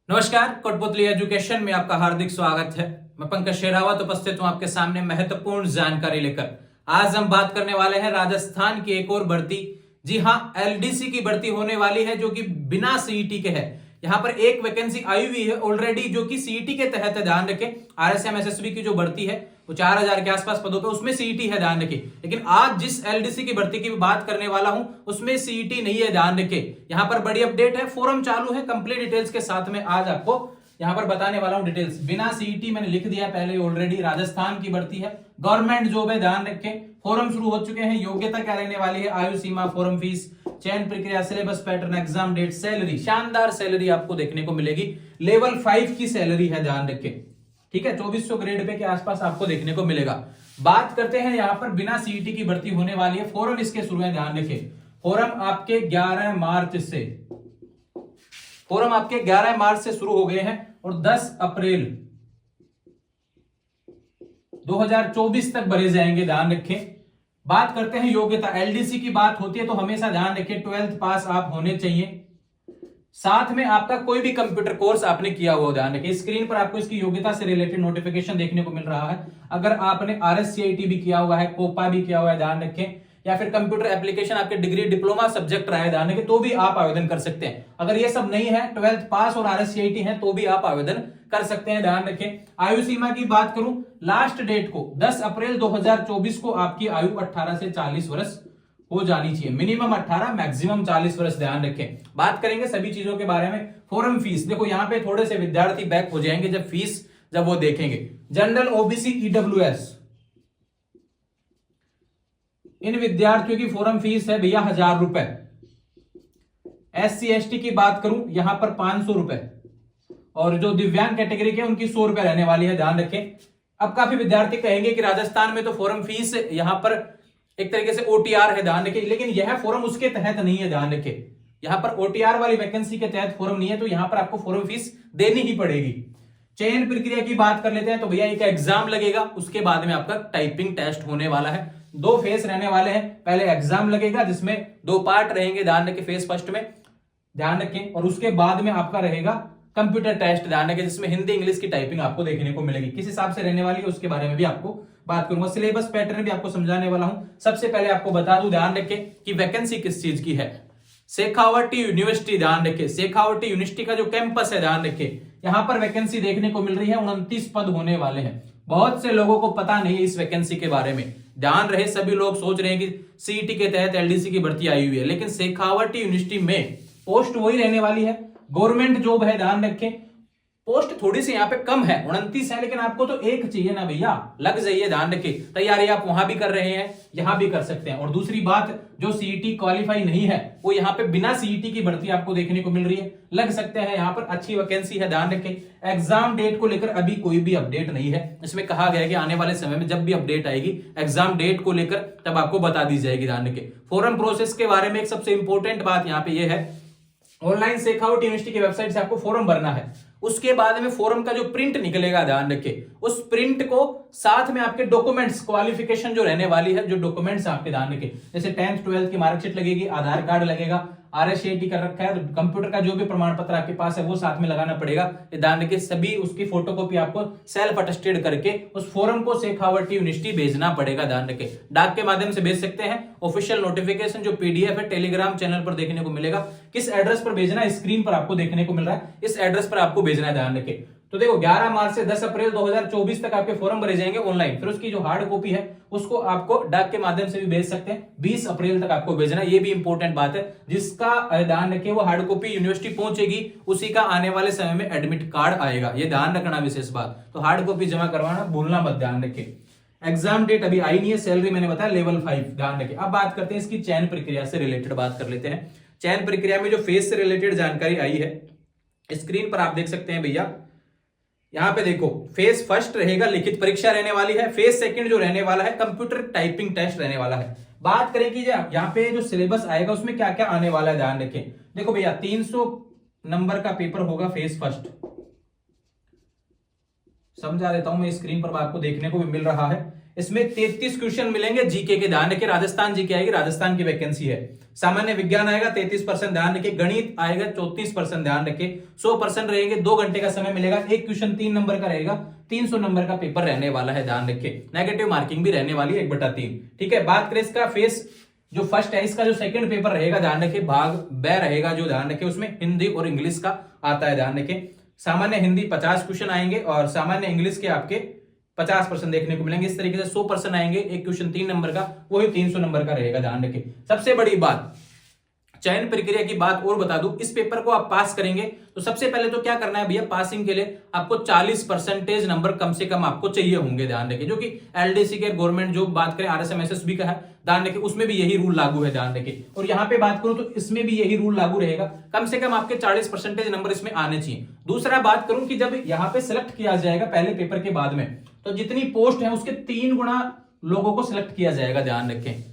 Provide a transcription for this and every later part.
नमस्कार, कोटपुतली एजुकेशन में आपका हार्दिक स्वागत है। मैं पंकज शेरावत उपस्थित हूं आपके सामने महत्वपूर्ण जानकारी लेकर। आज हम बात करने वाले हैं राजस्थान की एक और भर्ती। जी हां, एलडीसी की भर्ती होने वाली है जो कि बिना सीईटी के है। यहां पर एक वैकेंसी आई हुई है ऑलरेडी जो कि सीईटी के तहत है। ध्यान रखें, आरएसएम एसएसबी की जो भर्ती है वो 4000 के आसपास पदों पे, उसमें सीईटी है, ध्यान रखें। लेकिन आज जिस एलडीसी की भर्ती की बात करने वाला हूं उसमें सीईटी नहीं है, ध्यान रखें। यहां पर बड़ी अपडेट है, फोरम चालू है, कंप्लीट डिटेल्स के साथ में आज आपको यहां पर बताने वाला हूं डिटेल्स। बिना सीईटी मैंने लिख दिया पहले ऑलरेडी, राजस्थान की भर्ती है, गवर्नमेंट जॉब है, ध्यान रखें। फोरम शुरू हो चुके हैं। योग्यता क्या रहने वाली है, आयु सीमा, फोरम फीस, चयन प्रक्रिया, syllabus pattern, exam date, salary, शानदार सैलरी आपको देखने को मिलेगी। लेवल 5 की सैलरी है, ध्यान रखें, ठीक है। 2400 ग्रेड पे के आसपास आपको देखने को मिलेगा। बात करते हैं यहां पर बिना सीईटी की भर्ती होने वाली है। फोरम इसके शुरू है, ध्यान रखें। फोरम आपके 11 मार्च से शुरू हो गए हैं और 10 अप्रैल 2024 तक भरे जाएंगे, ध्यान रखें। बात करते हैं योग्यता। एलडीसी की बात होती है तो हमेशा ध्यान रखें 12th पास आप होने चाहिए, साथ में आपका कोई भी कंप्यूटर कोर्स आपने किया हुआ, ध्यान रखें। स्क्रीन पर आपको इसकी योग्यता से रिलेटेड नोटिफिकेशन देखने को मिल रहा है। अगर आपने आरएससीआईटी भी किया हुआ है, कोपा भी किया हुआ है, ध्यान रखें, या फिर कंप्यूटर एप्लीकेशन आपके डिग्री डिप्लोमा सब्जेक्ट रहा है, ध्यान रखें, तो भी आप आवेदन कर सकते हैं। अगर ये सब नहीं है, 12th पास और आरएससीआईटी है, तो भी आप आवेदन कर सकते हैं, ध्यान रखें। आयु सीमा की बात करूं, लास्ट डेट को 10 अप्रैल 2024 को आपकी आयु 18 से 40 वर्ष हो जानी चाहिए। मिनिमम 18, मैक्सिमम 40 वर्ष, ध्यान रखें। बात करेंगे सभी चीजों के बारे में। फोरम फीस देखो, यहां पे थोड़े से विद्यार्थी बैक हो जाएंगे जब वो देखेंगे। जनरल, ओबीसी, ईडब्ल्यूएस, इन विद्यार्थियों की फोरम फीस है भैया 1000 रुपए। एससी एसटी की बात करूं, यहां पर 500 रुपए, और जो दिव्यांग कैटेगरी के उनकी 100 रुपए रहने वाली है, ध्यान रखें। अब काफी विद्यार्थी कहेंगे कि राजस्थान में तो फोरम फीस यहां पर एक तरीके से ओटीआर है, ध्यान रखें, लेकिन यह फोरम उसके तहत नहीं है, ध्यान रखें। यहां पर ओटीआर वाली वैकेंसी के तहत फोरम नहीं है, तो यहां पर आपको फोरम फीस देनी ही पड़ेगी। चयन प्रक्रिया की बात कर लेते हैं तो भैया एक एग्जाम लगेगा, उसके बाद में आपका टाइपिंग टेस्ट होने वाला है। 2 फेस रहने वाले हैं। पहले एग्जाम लगेगा जिसमें 2 पार्ट रहेंगे, ध्यान रखें, फेस फर्स्ट में, ध्यान रखें, और उसके बाद में आपका रहेगा कंप्यूटर टेस्ट, ध्यान रखें, जिसमें हिंदी इंग्लिश की टाइपिंग आपको देखने को मिलेगी। किस हिसाब से रहने वाली है उसके बारे में भी आपको बात करूंगा। सिलेबस पैटर्न भी आपको समझाने वाला हूं। सबसे पहले आपको बता दूं, ध्यान रखें, कि वैकेंसी किस चीज की है। शेखावटी यूनिवर्सिटी, ध्यान रखें, शेखावटी यूनिवर्सिटी का जो कैंपस है, ध्यान रखें, यहां पर वैकेंसी देखने को मिल रही है। 29 पद होने वाले हैं। बहुत से लोगों को पता नहीं है इस वैकेंसी के बारे में, ध्यान रहे। सभी लोग सोच रहे हैं कि सीईटी के तहत एलडीसी की भर्ती आई हुई है, लेकिन शेखावटी यूनिवर्सिटी में पोस्ट वही रहने वाली है, गवर्नमेंट जॉब है, ध्यान रखें। पोस्ट थोड़ी सी यहाँ पे कम है, 29 है, लेकिन आपको तो एक चाहिए ना भैया, लग जाइए, ध्यान रखिए। तैयारी आप वहां भी कर रहे हैं, यहां भी कर सकते हैं। और दूसरी बात, जो सीईटी क्वालिफाई नहीं है वो यहाँ पे बिना सीईटी की भर्ती आपको देखने को मिल रही है, लग सकते हैं। यहाँ पर अच्छी वैकेंसी है, ध्यान रखें। एग्जाम डेट को लेकर अभी कोई भी अपडेट नहीं है। इसमें कहा गया है कि आने वाले समय में जब भी अपडेट आएगी एग्जाम डेट को लेकर, तब आपको बता दी जाएगी, ध्यान रखें। फोरम प्रोसेस के बारे में एक सबसे इंपॉर्टेंट बात यहाँ पे ये है, ऑनलाइन शेखावटी यूनिवर्सिटी की वेबसाइट से आपको फॉर्म भरना है। उसके बाद में फॉर्म का जो प्रिंट निकलेगा, ध्यान रखें, उस प्रिंट को साथ में आपके डॉक्यूमेंट्स, क्वालिफिकेशन जो रहने वाली है, जो डॉक्यूमेंट्स आपके, ध्यान रखें, जैसे 10th 12th की मार्कशीट लगेगी, आधार कार्ड लगेगा, आरएससीआईटी कर रखा है तो कंप्यूटर का जो भी प्रमाण पत्र आपके पास है वो साथ में लगाना पड़ेगा, ध्यान रखें। सभी उसकी फोटोकॉपी आपको सेल्फ अटेस्टेड करके उस फॉर्म को शेखावटी यूनिवर्सिटी भेजना पड़ेगा, ध्यान रखें। डाक के माध्यम से भेज सकते हैं। ऑफिशियल नोटिफिकेशन जो पीडीएफ है टेलीग्राम चैनल पर देखने को मिलेगा। किस एड्रेस पर भेजना है स्क्रीन पर आपको देखने को मिल रहा है, इस एड्रेस पर आपको भेजना है, ध्यान रखें। तो देखो 11 मार्च से 10 अप्रैल 2024 तक आपके फॉर्म भरे जाएंगे ऑनलाइन। फिर उसकी जो हार्ड कॉपी है उसको आपको डाक के माध्यम से भी भेज सकते हैं। 20 अप्रैल तक आपको भेजना है। ये भी इंपॉर्टेंट बात है, जिसका ध्यान रखें, वो हार्ड कॉपी यूनिवर्सिटी पहुंचेगी, उसी का आने वाले समय में एडमिट कार्ड आएगा, ये ध्यान रखना विशेष बात। तो हार्ड कॉपी जमा करवाना भूलना मत, ध्यान रखें। एग्जाम डेट अभी आई नहीं है। सैलरी मैंने बताया लेवल 5, ध्यान रखें। अब बात करते हैं इसकी चयन प्रक्रिया से रिलेटेड बात कर लेते हैं। चयन प्रक्रिया में जो फेस से रिलेटेड जानकारी आई है, स्क्रीन पर आप देख सकते हैं भैया। यहां पे देखो, फेज फर्स्ट रहेगा, लिखित परीक्षा रहने वाली है। फेज सेकंड जो रहने वाला है, कंप्यूटर टाइपिंग टेस्ट रहने वाला है। बात करें कि यहाँ पे जो सिलेबस आएगा उसमें क्या क्या आने वाला है, ध्यान रखें। देखो भैया, 300 नंबर का पेपर होगा फेज फर्स्ट, समझा देता हूं मैं, स्क्रीन पर आपको देखने को भी मिल रहा है। इसमें 33 क्वेश्चन मिलेंगे जीके के, ध्यान रखिए राजस्थान जीके आएगी, राजस्थान की वैकेंसी है। सामान्य विज्ञान आएगा 33%, ध्यान रखिए। गणित आएगा 34%, ध्यान रखिए। 100% रहेंगे, 2 घंटे का समय मिलेगा। एक क्वेश्चन 3 नंबर का रहेगा, 300 नंबर का पेपर रहने वाला है, ध्यान रखिए। नेगेटिव मार्किंग भी रहने वाली है 1/3। ठीक है, बात करें इसका फेस जो फर्स्ट है, इसका जो सेकंड पेपर रहेगा, ध्यान रखिए, भाग ब रहेगा जो, ध्यान रखिए, उसमें हिंदी और इंग्लिश का आता है, ध्यान रखिए। सामान्य हिंदी 50 क्वेश्चन आएंगे और सामान्य इंग्लिश के आपके 50% देखने को मिलेंगे। इस तरीके से 100% आएंगे। एक क्वेश्चन 3 नंबर का, वही 300 नंबर का रहेगा, ध्यान रखिए। सबसे बड़ी बात, चयन प्रक्रिया की बात और बता दूं, इस पेपर को आप पास करेंगे तो सबसे पहले तो क्या करना है भैया, पासिंग के लिए आपको 40% नंबर कम से कम आपको चाहिए होंगे, ध्यान रखिए। जो कि एलडीसी के गवर्नमेंट जो बात करें आरएसएमएसएसबी का है, ध्यान रखिए, उसमें भी यही रूल लागू है, ध्यान रखिए। और यहां पे बात करूं तो इसमें भी यही रूल लागू रहेगा, कम से कम आपके 40% नंबर इसमें आने चाहिए। दूसरा बात करूं कि जब यहां पे सिलेक्ट किया जाएगा पहले पेपर के बाद में, तो जितनी पोस्ट है उसके 3 गुना लोगों को सिलेक्ट किया जाएगा, ध्यान रखें।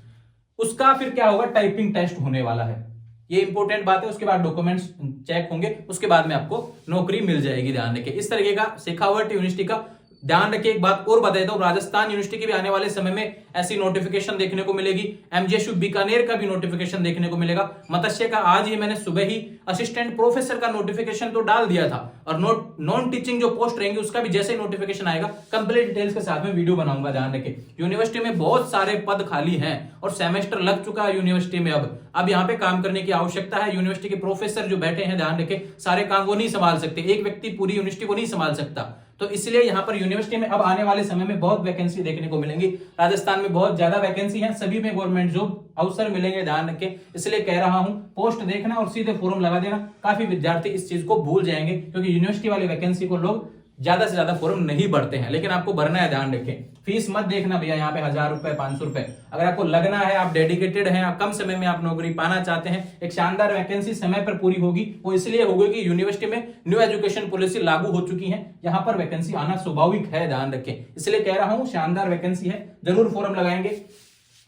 उसका फिर क्या होगा, टाइपिंग टेस्ट होने वाला है, ये इंपॉर्टेंट बात है। उसके बाद डॉक्यूमेंट्स चेक होंगे, उसके बाद में आपको नौकरी मिल जाएगी, ध्यान रखिए। इस तरीके का शेखावट यूनिवर्सिटी का, ध्यान रखिए। एक बात और बता देता हूं, राजस्थान यूनिवर्सिटी के भी आने वाले समय में ऐसी नोटिफिकेशन देखने को मिलेगी। एमजेएसयू बीकानेर का भी नोटिफिकेशन देखने को मिलेगा। मत्स्य का आज ही मैंने सुबह ही असिस्टेंट प्रोफेसर का नोटिफिकेशन तो डाल दिया था, और नॉन टीचिंग जो पोस्ट रहेंगी उसका भी जैसे ही नोटिफिकेशन आएगा कंप्लीट डिटेल्स के साथ में वीडियो बनाऊंगा, ध्यान रखिए। यूनिवर्सिटी में बहुत सारे पद खाली हैं और सेमेस्टर लग चुका है यूनिवर्सिटी में। अब यहाँ पे काम करने की आवश्यकता है। यूनिवर्सिटी के प्रोफेसर जो बैठे हैं, ध्यान रखें, सारे काम वो नहीं संभाल सकते, एक व्यक्ति पूरी यूनिवर्सिटी को नहीं संभाल सकता। तो इसलिए यहाँ पर यूनिवर्सिटी में अब आने वाले समय में बहुत वैकेंसी देखने को मिलेंगी। राजस्थान में बहुत ज्यादा वैकेंसी है, सभी में गवर्नमेंट जॉब अवसर मिलेंगे, ध्यान रखें। इसलिए कह रहा हूं, पोस्ट देखना और सीधे फॉर्म लगा देना। काफी विद्यार्थी इस चीज को भूल जाएंगे, क्योंकि यूनिवर्सिटी वाली वैकेंसी को लोग ज्यादा से ज्यादा फॉर्म नहीं भरते हैं, लेकिन आपको भरना है, ध्यान रखें। फीस मत देखना भैया, यहाँ पे 1000 रुपए 500 रुपए। अगर आपको लगना है, आप डेडिकेटेड हैं, आप कम समय में आप नौकरी पाना चाहते हैं, एक शानदार वैकेंसी समय पर पूरी होगी, वो इसलिए होगी कि यूनिवर्सिटी में न्यू एजुकेशन पॉलिसी लागू हो चुकी है, यहाँ पर वैकेंसी आना स्वाभाविक है, ध्यान रखें। इसलिए कह रहा हूं, शानदार वैकेंसी है, जरूर फॉर्म लगाएंगे।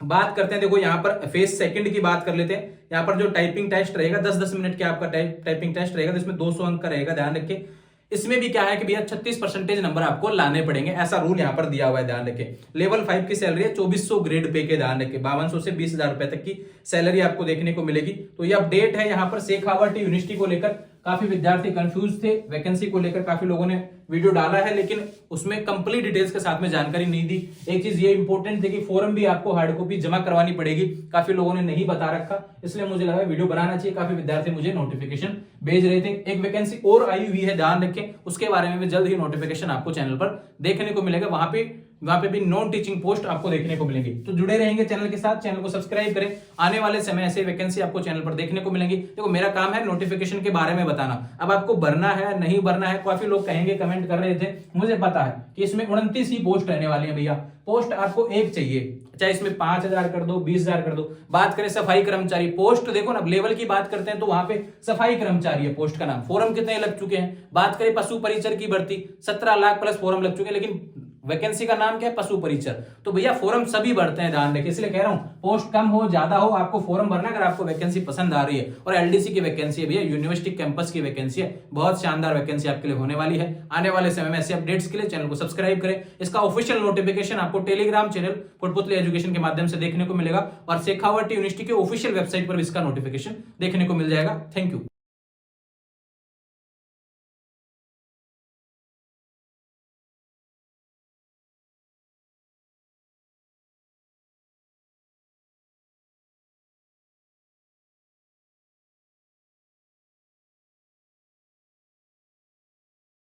बात करते हैं, देखो यहाँ पर फेस सेकंड की बात कर लेते हैं। यहाँ पर जो टाइपिंग टेस्ट रहेगा 10-10 मिनट के आपका टाइपिंग टेस्ट रहेगा, जिसमें 200 अंक का रहेगा, ध्यान रखिए। इसमें भी क्या है कि भैया 36% नंबर आपको लाने पड़ेंगे, ऐसा रूल यहाँ पर दिया हुआ है, ध्यान रखें। लेवल 5 की सैलरी है 2400 ग्रेड पे के, ध्यान रखें। 5200 से 20,000 रुपए तक की सैलरी आपको देखने को मिलेगी। तो ये अपडेट है यहाँ पर शेखावट यूनिवर्सिटी को लेकर। काफी विद्यार्थी कंफ्यूज थे वैकेंसी को लेकर, काफी लोगों ने वीडियो डाला है, लेकिन उसमें कंप्लीट डिटेल्स के साथ में जानकारी नहीं दी। एक चीज ये इंपॉर्टेंट थी कि फॉर्म भी आपको हार्ड कॉपी जमा करवानी पड़ेगी, काफी लोगों ने नहीं बता रखा, इसलिए मुझे लगा वीडियो बनाना चाहिए। काफी विद्यार्थी मुझे नोटिफिकेशन भेज रहे थे। एक वैकेंसी और आई हुई है, ध्यान रखें, उसके बारे में भी जल्द ही नोटिफिकेशन आपको चैनल पर देखने को मिलेगा। वहां पे भी नॉन टीचिंग पोस्ट आपको देखने को मिलेंगी। तो जुड़े रहेंगे चैनल के साथ, चैनल को सब्सक्राइब करें, आने वाले समय ऐसे वैकेंसी आपको चैनल पर देखने को मिलेंगी। देखो, मेरा काम है नोटिफिकेशन के बारे में बताना, अब आपको भरना है नहीं भरना है। काफी लोग कहेंगे, कमेंट कर रहे थे, मुझे पता है कि इसमें 29 ही पोस्ट रहने वाली है भैया। पोस्ट आपको एक चाहिए, चाहे इसमें 5000 कर दो, 20,000 कर दो। बात करें सफाई कर्मचारी पोस्ट, देखो ना, लेवल की बात करते हैं तो वहां पे सफाई कर्मचारी है पोस्ट का नाम। फॉर्म कितने लग चुके हैं? बात करें पशु परिचर की भर्ती, 17 लाख प्लस फॉर्म लग चुके हैं, लेकिन वैकेंसी का नाम क्या है? पशु परिचर। तो भैया फॉर्म सभी भरते हैं, ध्यान रखिए। इसलिए कह रहा हूं, पोस्ट कम हो ज्यादा हो, आपको फॉर्म भरना अगर आपको वैकेंसी पसंद आ रही है। और एलडीसी की वैकेंसी है भैया, यूनिवर्सिटी कैंपस की वैकेंसी है, बहुत शानदार वैकेंसी आपके लिए होने वाली है। आने वाले समय में ऐसे अपडेट्स के लिए चैनल को सब्सक्राइब करें। इसका ऑफिशियल नोटिफिकेशन आपको टेलीग्राम चैनल पुटपुतली एजुकेशन के माध्यम से देखने को मिलेगा, और शेखावट यूनिवर्सिटी के ऑफिशियल वेबसाइट पर इसका नोटिफिकेशन देखने को मिल जाएगा। Thank you.